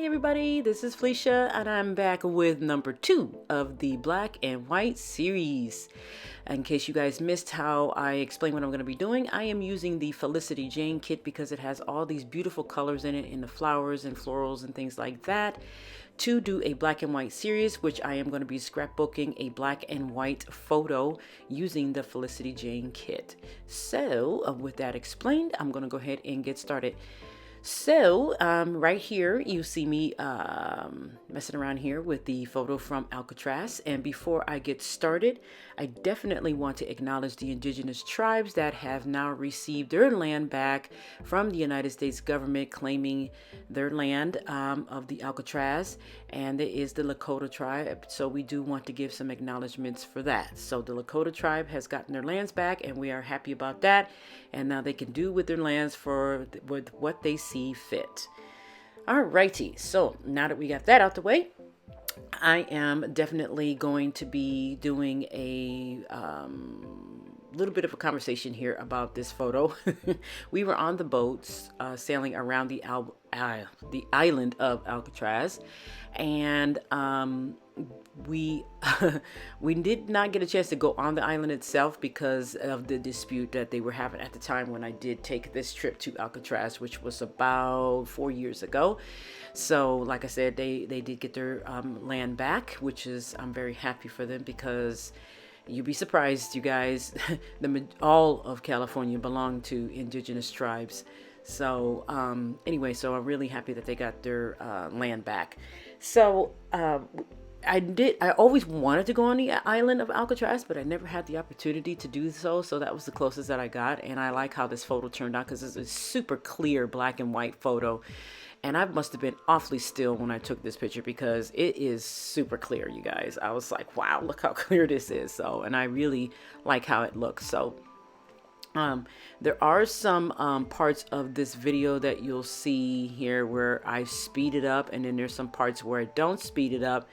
everybody, this is Felicia and I'm back with number 2 of the black and white series. In case you guys missed how I explain what I'm going to be doing, I am using the Felicity Jane kit because it has all these beautiful colors in it, in the flowers and florals and things like that, to do a black and white series, which I am going to be scrapbooking a black and white photo using the Felicity Jane kit. So with that explained, I'm going to go ahead and get started. So right here you see me messing around here with the photo from Alcatraz, and before I get started, I definitely want to acknowledge the indigenous tribes that have now received their land back from the United States government, claiming their land of the Alcatraz, and there is the Lakota tribe, so we do want to give some acknowledgments for that. So the Lakota tribe has gotten their lands back and we are happy about that, and now they can do with their lands with what they see fit. Alrighty, so now that we got that out the way, I am definitely going to be doing a little bit of a conversation here about this photo. We were on the boats sailing around the island of Alcatraz, and we we did not get a chance to go on the island itself because of the dispute that they were having at the time when I did take this trip to Alcatraz, which was about 4 years ago. So like I said, they did get their land back, which is, I'm very happy for them, because you'd be surprised, you guys, all of California belong to indigenous tribes. So anyway, so I'm really happy that they got their land back. So I always wanted to go on the island of Alcatraz, but I never had the opportunity to do so. So that was the closest that I got. And I like how this photo turned out because it's a super clear black and white photo. And I must have been awfully still when I took this picture because it is super clear, you guys. I was like, wow, look how clear this is. So, and I really like how it looks. So there are some parts of this video that you'll see here where I speed it up, and then there's some parts where I don't speed it up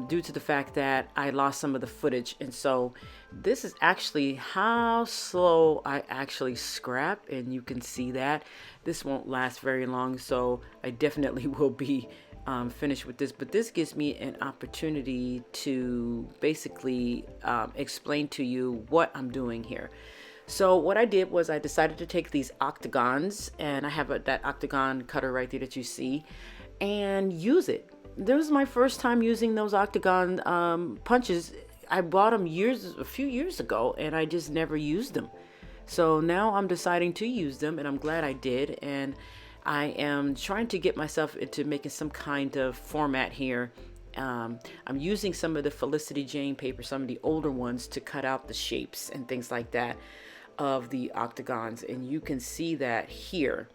due to the fact that I lost some of the footage. And so this is actually how slow I actually scrap, and you can see that this won't last very long, so I definitely will be finished with this. But this gives me an opportunity to basically explain to you what I'm doing here. So what I did was I decided to take these octagons, and I have that octagon cutter right there that you see, and use it. This was my first time using those octagon punches. I bought them a few years ago, and I just never used them. So now I'm deciding to use them, and I'm glad I did. And I am trying to get myself into making some kind of format here. I'm using some of the Felicity Jane paper, some of the older ones, to cut out the shapes and things like that of the octagons. And you can see that here,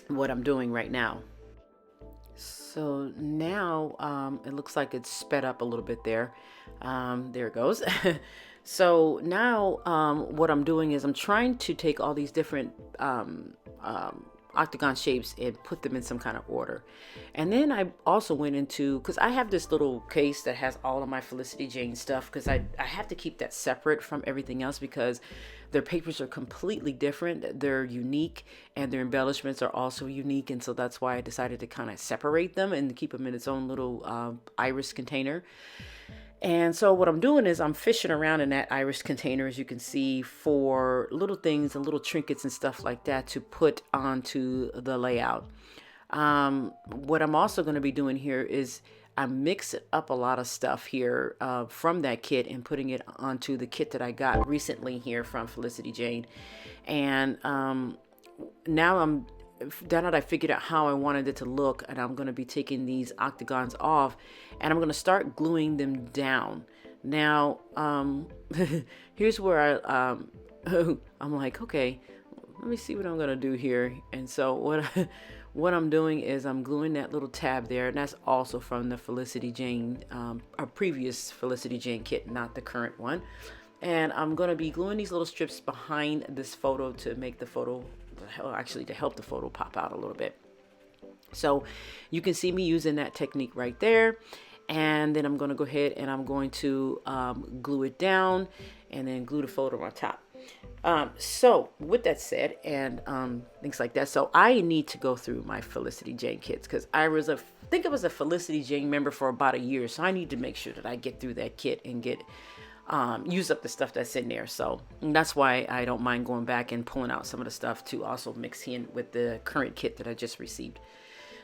what I'm doing right now. So now it looks like it's sped up a little bit there. There it goes. So now what I'm doing is I'm trying to take all these different octagon shapes and put them in some kind of order. And then I also went into, because I have this little case that has all of my Felicity Jane stuff, because I have to keep that separate from everything else because their papers are completely different. They're unique, and their embellishments are also unique. And so that's why I decided to kind of separate them and keep them in its own little iris container. And so what I'm doing is I'm fishing around in that iris container, as you can see, for little things and little trinkets and stuff like that to put onto the layout. What I'm also going to be doing here is I'm mixing up a lot of stuff here from that kit and putting it onto the kit that I got recently here from Felicity Jane. And now that I figured out how I wanted it to look, and I'm going to be taking these octagons off and I'm going to start gluing them down. Now, here's where I'm like, okay, let me see what I'm going to do here. And so what I'm doing is I'm gluing that little tab there, and that's also from the Felicity Jane, a previous Felicity Jane kit, not the current one. And I'm going to be gluing these little strips behind this photo to make the photo, actually to help the photo pop out a little bit. So you can see me using that technique right there. And then I'm going to go ahead and I'm going to glue it down and then glue the photo on top. So with that said, and things like that, so I need to go through my Felicity Jane kits because I think I was a Felicity Jane member for about a year, so I need to make sure that I get through that kit and get use up the stuff that's in there. So that's why I don't mind going back and pulling out some of the stuff to also mix in with the current kit that I just received.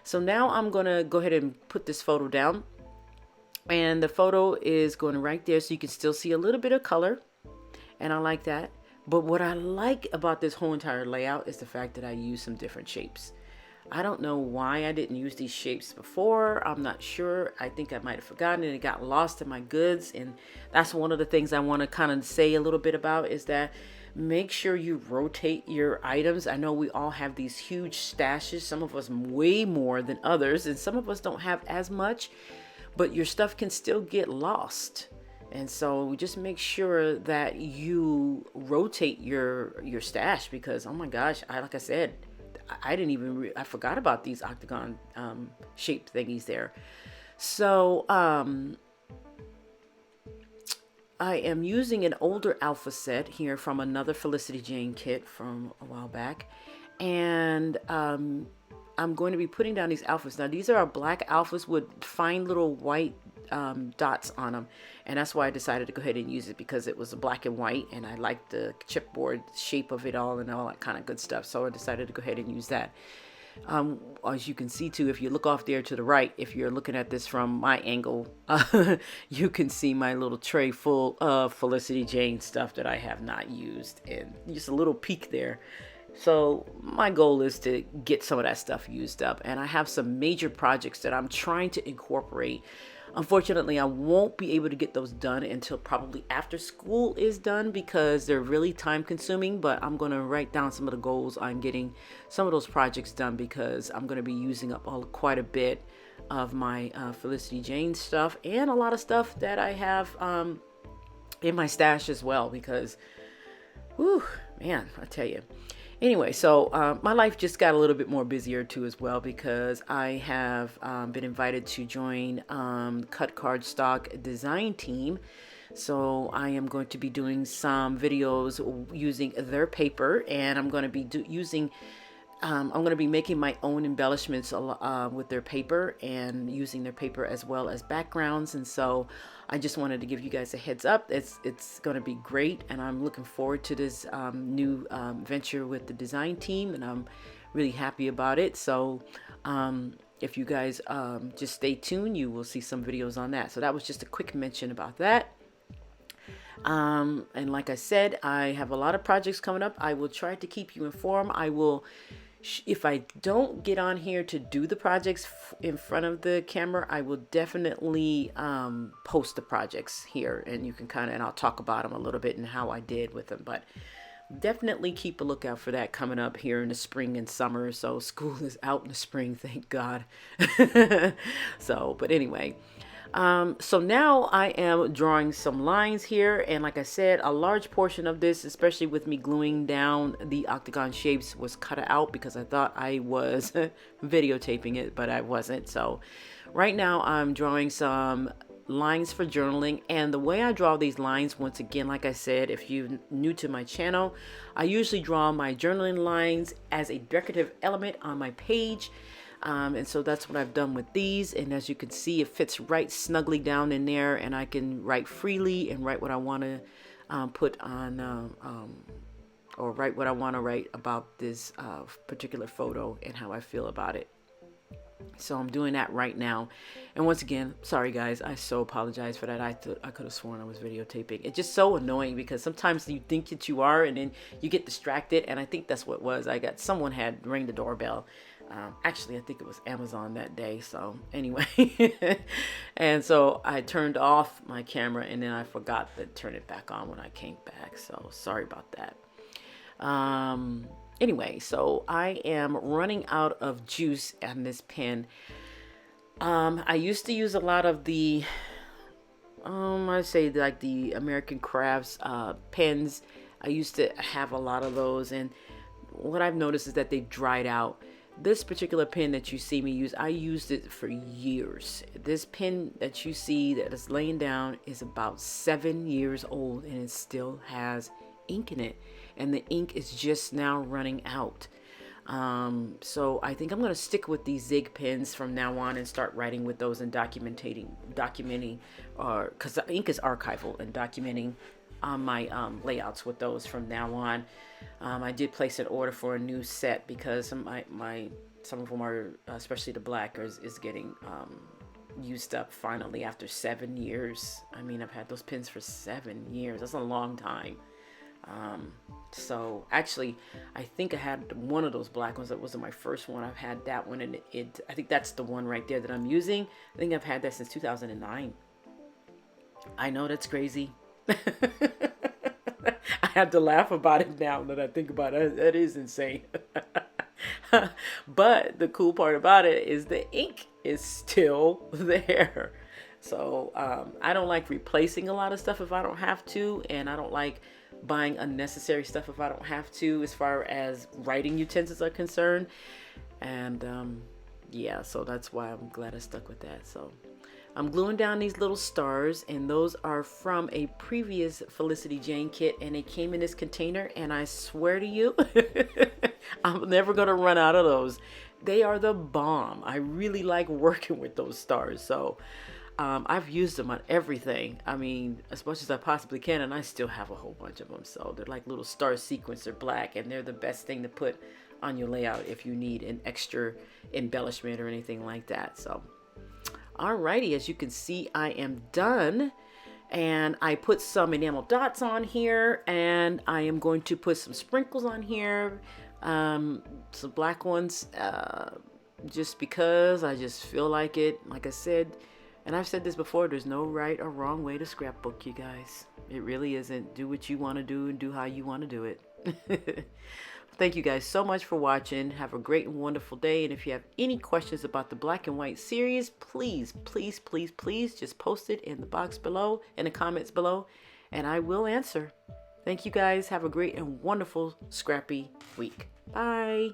So now I'm gonna go ahead and put this photo down, and the photo is going right there, so you can still see a little bit of color, and I like that. But what I like about this whole entire layout is the fact that I use some different shapes. I don't know why I didn't use these shapes before. I'm not sure. I think I might have forgotten and it got lost in my goods. And that's one of the things I want to kind of say a little bit about is that make sure you rotate your items. I know we all have these huge stashes. Some of us way more than others, and some of us don't have as much, but your stuff can still get lost. And so just make sure that you rotate your stash because, oh my gosh, like I said, I didn't even, I forgot about these octagon shaped thingies there. So I am using an older alpha set here from another Felicity Jane kit from a while back. And I'm going to be putting down these alphas. Now, these are black alphas with fine little white dots on them. And that's why I decided to go ahead and use it because it was black and white. And I liked the chipboard shape of it all and all that kind of good stuff. So I decided to go ahead and use that. As you can see too, if you look off there to the right, if you're looking at this from my angle, you can see my little tray full of Felicity Jane stuff that I have not used, and just a little peek there. So my goal is to get some of that stuff used up, and I have some major projects that I'm trying to incorporate. Unfortunately, I won't be able to get those done until probably after school is done because they're really time consuming, but I'm going to write down some of the goals on getting some of those projects done because I'm going to be using up quite a bit of my Felicity Jane stuff and a lot of stuff that I have in my stash as well because, whew, man, I tell you. Anyway, so my life just got a little bit more busier too as well because I have been invited to join Cut Cardstock design team. So I am going to be doing some videos using their paper, and I'm going to be I'm going to be making my own embellishments with their paper and using their paper as well as backgrounds. And so I just wanted to give you guys a heads up. It's going to be great, and I'm looking forward to this new venture with the design team, and I'm really happy about it. So if you guys just stay tuned, you will see some videos on that. So that was just a quick mention about that. And like I said, I have a lot of projects coming up. I will try to keep you informed. I will, if I don't get on here to do the projects in front of the camera, I will definitely post the projects here, and you can and I'll talk about them a little bit and how I did with them. But definitely keep a lookout for that coming up here in the spring and summer. So school is out in the spring, thank God. So, but anyway. So now I am drawing some lines here, and like I said, a large portion of this, especially with me gluing down the octagon shapes, was cut out because I thought I was videotaping it, but I wasn't. So right now I'm drawing some lines for journaling, and the way I draw these lines, once again, like I said, if you're new to my channel, I usually draw my journaling lines as a decorative element on my page. And so that's what I've done with these, and as you can see, it fits right snugly down in there, and I can write freely and write what I want to put on or write what I want to write about this particular photo and how I feel about it. So I'm doing that right now. And once again, sorry guys, I so apologize for that. I could have sworn I was videotaping. It's just so annoying because sometimes you think that you are and then you get distracted, and I think that's what it was. Someone had ring the doorbell. Actually, I think it was Amazon that day. So anyway, and so I turned off my camera, and then I forgot to turn it back on when I came back. So sorry about that. Anyway, so I am running out of juice on this pen. I used to use a lot of the, I say like the American Crafts pens. I used to have a lot of those, and what I've noticed is that they dried out. This particular pen that you see me use, I used it for years. This pen that you see that is laying down is about 7 years old, and it still has ink in it. and the ink is just now running out. So I think I'm going to stick with these Zig pens from now on and start writing with those and documenting, or because the ink is archival, and documenting my layouts with those from now on. I did place an order for a new set because some of them are, especially the black, is getting used up finally after 7 years. I mean, I've had those pens for 7 years. That's a long time. So actually, I think I had one of those black ones. That wasn't my first one. I've had that one, and I think that's the one right there that I'm using. I think I've had that since 2009. I know that's crazy. I have to laugh about it now that I think about it. That is insane. But the cool part about it is the ink is still there. So I don't like replacing a lot of stuff if I don't have to, and I don't like buying unnecessary stuff if I don't have to, as far as writing utensils are concerned. And yeah, so that's why I'm glad I stuck with that. So I'm gluing down these little stars, and those are from a previous Felicity Jane kit, and they came in this container, and I swear to you, I'm never gonna run out of those. They are the bomb. I really like working with those stars. So I've used them on everything. I mean, as much as I possibly can, and I still have a whole bunch of them. So they're like little star sequencer black, and they're the best thing to put on your layout if you need an extra embellishment or anything like that. So alrighty, as you can see, I am done, and I put some enamel dots on here, and I am going to put some sprinkles on here, some black ones, just because I just feel like it. Like I said, and I've said this before, there's no right or wrong way to scrapbook, you guys. It really isn't. Do what you want to do and do how you want to do it. Thank you guys so much for watching. Have a great and wonderful day. And if you have any questions about the black and white series, please, please, please, please just post it in the box below, in the comments below, and I will answer. Thank you guys. Have a great and wonderful scrappy week. Bye.